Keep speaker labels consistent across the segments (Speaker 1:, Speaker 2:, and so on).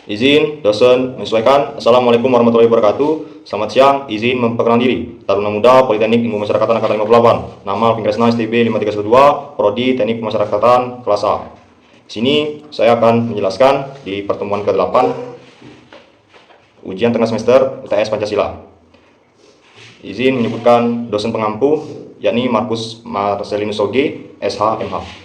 Speaker 1: Izin, dosen, menyesuaikan. Assalamualaikum warahmatullahi wabarakatuh. Selamat siang, izin memperkenalkan diri. Taruna Muda Politeknik Ilmu Masyarakatan Angkatan 58. Nama Alvin Kresna, STB 5312, Prodi Teknik Pemasyarakatan, kelas A. Di sini saya akan menjelaskan di pertemuan ke-8 ujian tengah semester UTS Pancasila. Izin menyebutkan dosen pengampu, yakni Markus Marcelinus Soge, SH, MH.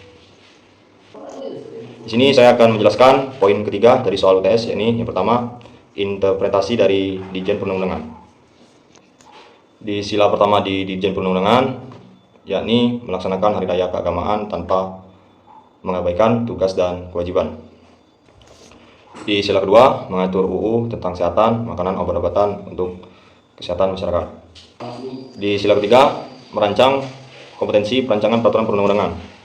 Speaker 1: Di sini saya akan menjelaskan poin ketiga dari soal UTS, yakni yang pertama, interpretasi dari Ditjen Perundang-undangan. Di sila pertama di Ditjen Perundang-undangan, yakni melaksanakan hari raya keagamaan tanpa mengabaikan tugas dan kewajiban. Di sila kedua, mengatur UU tentang kesehatan, makanan, obat-obatan untuk kesehatan masyarakat. Di sila ketiga, merancang kompetensi perancangan peraturan perundang-undangan.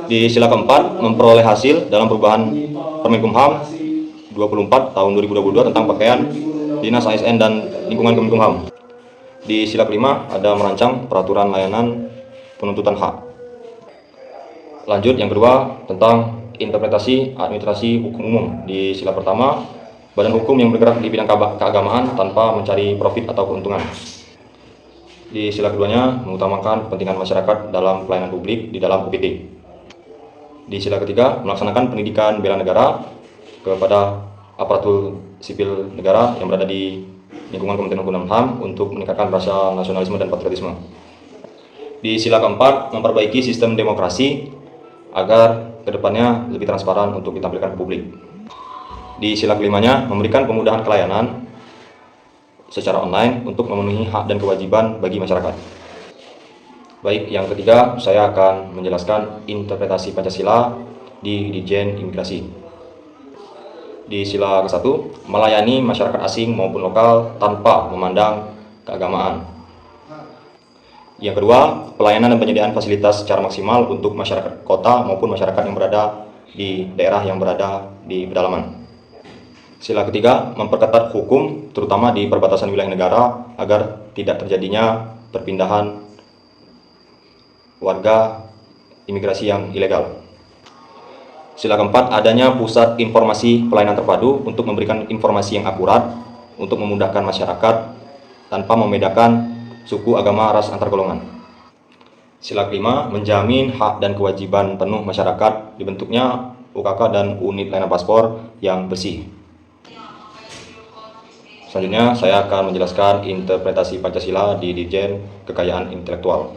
Speaker 1: Di sila keempat, memperoleh hasil dalam perubahan Permenkumham 24 tahun 2022 tentang pakaian dinas ASN dan lingkungan Kemenkumham. Di sila kelima, ada merancang peraturan layanan penuntutan hak. Lanjut yang kedua, tentang interpretasi administrasi hukum umum. Di sila pertama, badan hukum yang bergerak di bidang keagamaan tanpa mencari profit atau keuntungan. Di sila keduanya, mengutamakan kepentingan masyarakat dalam pelayanan publik di dalam UPT. Di sila ketiga, melaksanakan pendidikan bela negara kepada aparatur sipil negara yang berada di lingkungan Kementerian Hukum dan HAM untuk meningkatkan rasa nasionalisme dan patriotisme. Di sila keempat, memperbaiki sistem demokrasi agar kedepannya lebih transparan untuk ditampilkan ke publik. Di sila kelimanya, memberikan kemudahan pelayanan secara online untuk memenuhi hak dan kewajiban bagi masyarakat. Baik, yang ketiga saya akan menjelaskan interpretasi Pancasila di Ditjen Imigrasi. Di sila ke-1, melayani masyarakat asing maupun lokal tanpa memandang keagamaan. Yang kedua, pelayanan dan penyediaan fasilitas secara maksimal untuk masyarakat kota maupun masyarakat yang berada di daerah yang berada di pedalaman. Sila ketiga, memperketat hukum terutama di perbatasan wilayah negara agar tidak terjadinya perpindahan warga imigrasi yang ilegal. Sila keempat, adanya pusat informasi pelayanan terpadu untuk memberikan informasi yang akurat untuk memudahkan masyarakat tanpa membedakan suku, agama, ras antar golongan. Sila kelima, menjamin hak dan kewajiban penuh masyarakat dibentuknya UKK dan unit layanan paspor yang bersih. Selanjutnya saya akan menjelaskan interpretasi Pancasila di Ditjen Kekayaan Intelektual.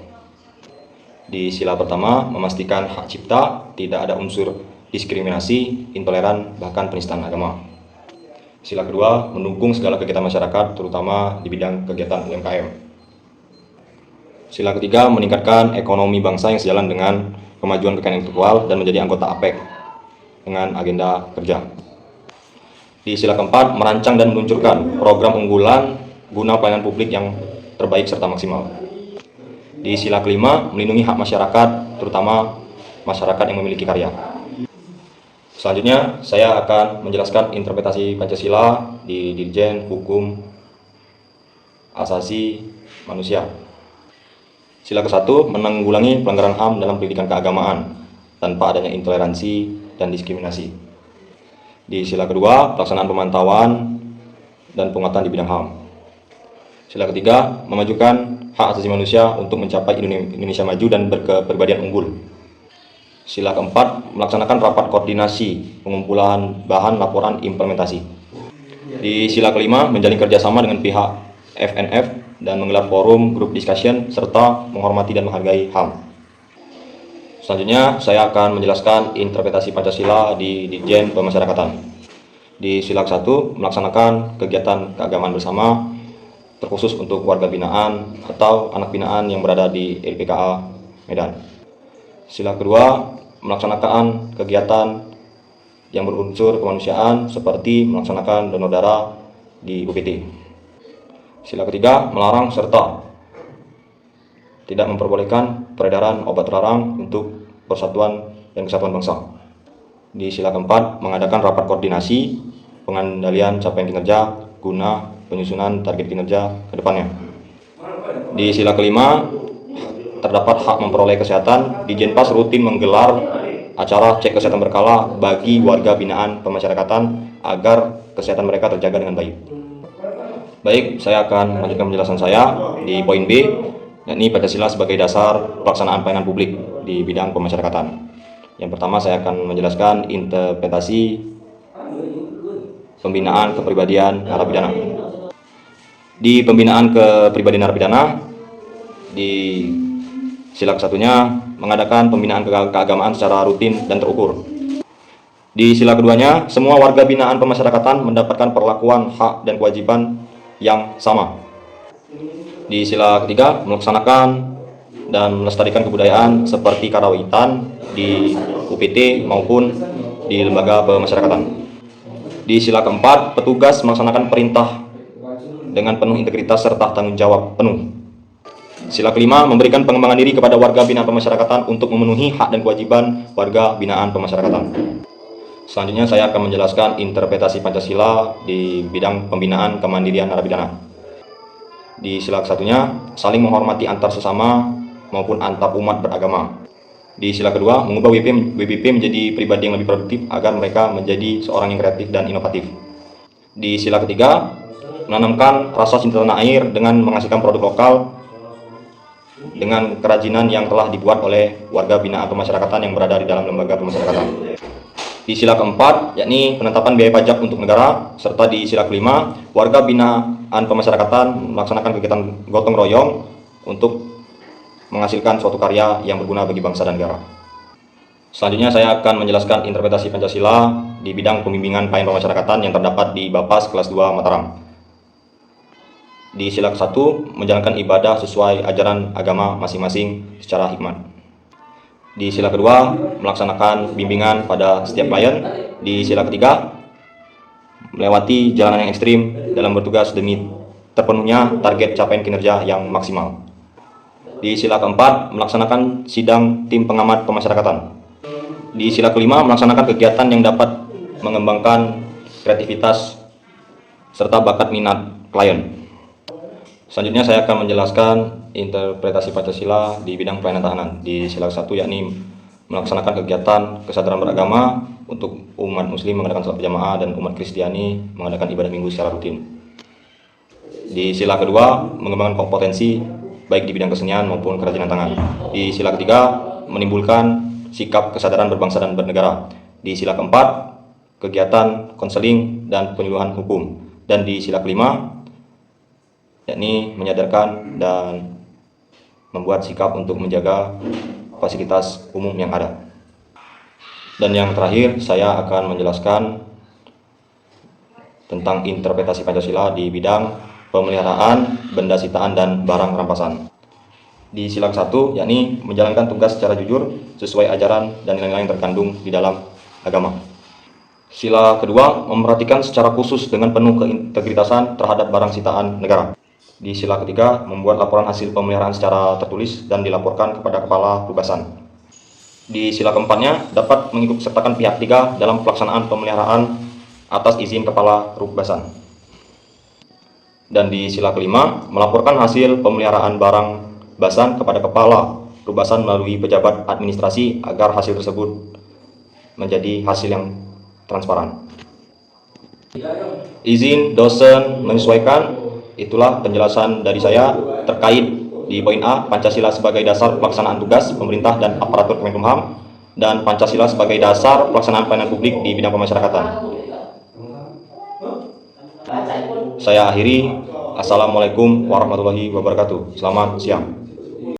Speaker 1: Di sila pertama, memastikan hak cipta, tidak ada unsur diskriminasi, intoleran, bahkan penistaan agama. Sila kedua, mendukung segala kegiatan masyarakat, terutama di bidang kegiatan UMKM. Sila ketiga, meningkatkan ekonomi bangsa yang sejalan dengan kemajuan kekayaan intelektual dan menjadi anggota APEC dengan agenda kerja. Di sila keempat, merancang dan meluncurkan program unggulan guna pelayanan publik yang terbaik serta maksimal. Di sila kelima, melindungi hak masyarakat, terutama masyarakat yang memiliki karya. Selanjutnya, saya akan menjelaskan interpretasi Pancasila di Ditjen Hukum Asasi Manusia. Sila ke-1, menanggulangi pelanggaran HAM dalam pendidikan keagamaan tanpa adanya intoleransi dan diskriminasi. Di sila kedua, pelaksanaan pemantauan dan penguatan di bidang HAM. Sila ketiga, memajukan hak asasi manusia untuk mencapai Indonesia maju dan berkepribadian unggul. Sila keempat, melaksanakan rapat koordinasi pengumpulan bahan laporan implementasi. Di sila kelima, menjalin kerjasama dengan pihak FNF dan menggelar forum group discussion serta menghormati dan menghargai HAM. Selanjutnya, saya akan menjelaskan interpretasi Pancasila di Ditjen Pemasyarakatan. Di sila ke-1, melaksanakan kegiatan keagamaan bersama terkhusus untuk warga binaan atau anak binaan yang berada di LPKA Medan. Sila kedua, melaksanakan kegiatan yang berunsur kemanusiaan seperti melaksanakan donor darah di UPT. Sila ketiga, melarang serta tidak memperbolehkan peredaran obat terlarang untuk persatuan dan kesatuan bangsa. Di sila keempat, mengadakan rapat koordinasi pengendalian capaian kinerja guna penyusunan target kinerja ke depannya. Di sila kelima, terdapat hak memperoleh kesehatan. Ditjenpas rutin menggelar acara cek kesehatan berkala bagi warga binaan pemasyarakatan agar kesehatan mereka terjaga dengan baik. Baik, saya akan melanjutkan penjelasan saya di poin B, yakni Pancasila sebagai dasar pelaksanaan pelayanan publik di bidang pemasyarakatan. Yang pertama, saya akan menjelaskan interpretasi pembinaan kepribadian narapidana. Di pembinaan kepribadian narapidana, di sila ke-1-nya mengadakan pembinaan keagamaan secara rutin dan terukur. Di sila keduanya, semua warga binaan pemasyarakatan mendapatkan perlakuan hak dan kewajiban yang sama. Di sila ketiga, melaksanakan dan melestarikan kebudayaan seperti karawitan di UPT maupun di lembaga pemasyarakatan. Di sila keempat, petugas melaksanakan perintah dengan penuh integritas serta tanggung jawab penuh. Sila kelima, memberikan pengembangan diri kepada warga binaan pemasyarakatan untuk memenuhi hak dan kewajiban warga binaan pemasyarakatan. Selanjutnya saya akan menjelaskan interpretasi Pancasila di bidang pembinaan kemandirian narapidana. Di sila ke-1-nya, saling menghormati antar sesama maupun antar umat beragama. Di sila kedua, mengubah WBP menjadi pribadi yang lebih produktif agar mereka menjadi seorang yang kreatif dan inovatif. Di sila ketiga, menanamkan rasa cinta tanah air dengan menghasilkan produk lokal dengan kerajinan yang telah dibuat oleh warga binaan pemasyarakatan yang berada di dalam lembaga pemasyarakatan. Di sila keempat, yakni penetapan biaya pajak untuk negara, serta di sila kelima, warga binaan pemasyarakatan melaksanakan kegiatan gotong royong untuk menghasilkan suatu karya yang berguna bagi bangsa dan negara. Selanjutnya saya akan menjelaskan interpretasi Pancasila di bidang pembimbingan pelayanan pemasyarakatan yang terdapat di Bapas kelas 2 Mataram. Di sila ke-1, menjalankan ibadah sesuai ajaran agama masing-masing secara hikmat. Di sila kedua, melaksanakan bimbingan pada setiap klien. Di sila ketiga, melewati jalanan yang ekstrim dalam bertugas demi terpenuhnya target capaian kinerja yang maksimal. Di sila keempat, melaksanakan sidang tim pengamat pemasyarakatan. Di sila kelima, melaksanakan kegiatan yang dapat mengembangkan kreativitas serta bakat minat klien. Selanjutnya saya akan menjelaskan interpretasi Pancasila di bidang pelayanan tahanan. Di sila 1, yakni melaksanakan kegiatan kesadaran beragama untuk umat muslim mengadakan sholat berjamaah dan umat Kristiani mengadakan ibadah minggu secara rutin. Di sila kedua, mengembangkan kompetensi baik di bidang kesenian maupun kerajinan tangan. Di sila ketiga, menimbulkan sikap kesadaran berbangsa dan bernegara. Di sila keempat, kegiatan konseling dan penyuluhan hukum. Dan di sila kelima, yakni menyadarkan dan membuat sikap untuk menjaga fasilitas umum yang ada. Dan yang terakhir, saya akan menjelaskan tentang interpretasi Pancasila di bidang pemeliharaan, benda sitaan, dan barang rampasan. Di sila 1, yakni menjalankan tugas secara jujur sesuai ajaran dan nilai-nilai yang terkandung di dalam agama. Sila kedua, memperhatikan secara khusus dengan penuh keintegritasan terhadap barang sitaan negara. Di sila ketiga, membuat laporan hasil pemeliharaan secara tertulis dan dilaporkan kepada Kepala Rubasan. Di sila keempatnya, dapat mengikutsertakan pihak ketiga dalam pelaksanaan pemeliharaan atas izin Kepala Rubasan. Dan di sila kelima, melaporkan hasil pemeliharaan barang basan kepada Kepala Rubasan melalui pejabat administrasi agar hasil tersebut menjadi hasil yang transparan. Izin dosen menyesuaikan. Itulah penjelasan dari saya terkait di poin A, Pancasila sebagai dasar pelaksanaan tugas pemerintah dan aparatur Kemenkumham, dan Pancasila sebagai dasar pelaksanaan pelayanan publik di bidang pemasyarakatan. Saya akhiri. Assalamualaikum warahmatullahi wabarakatuh. Selamat siang.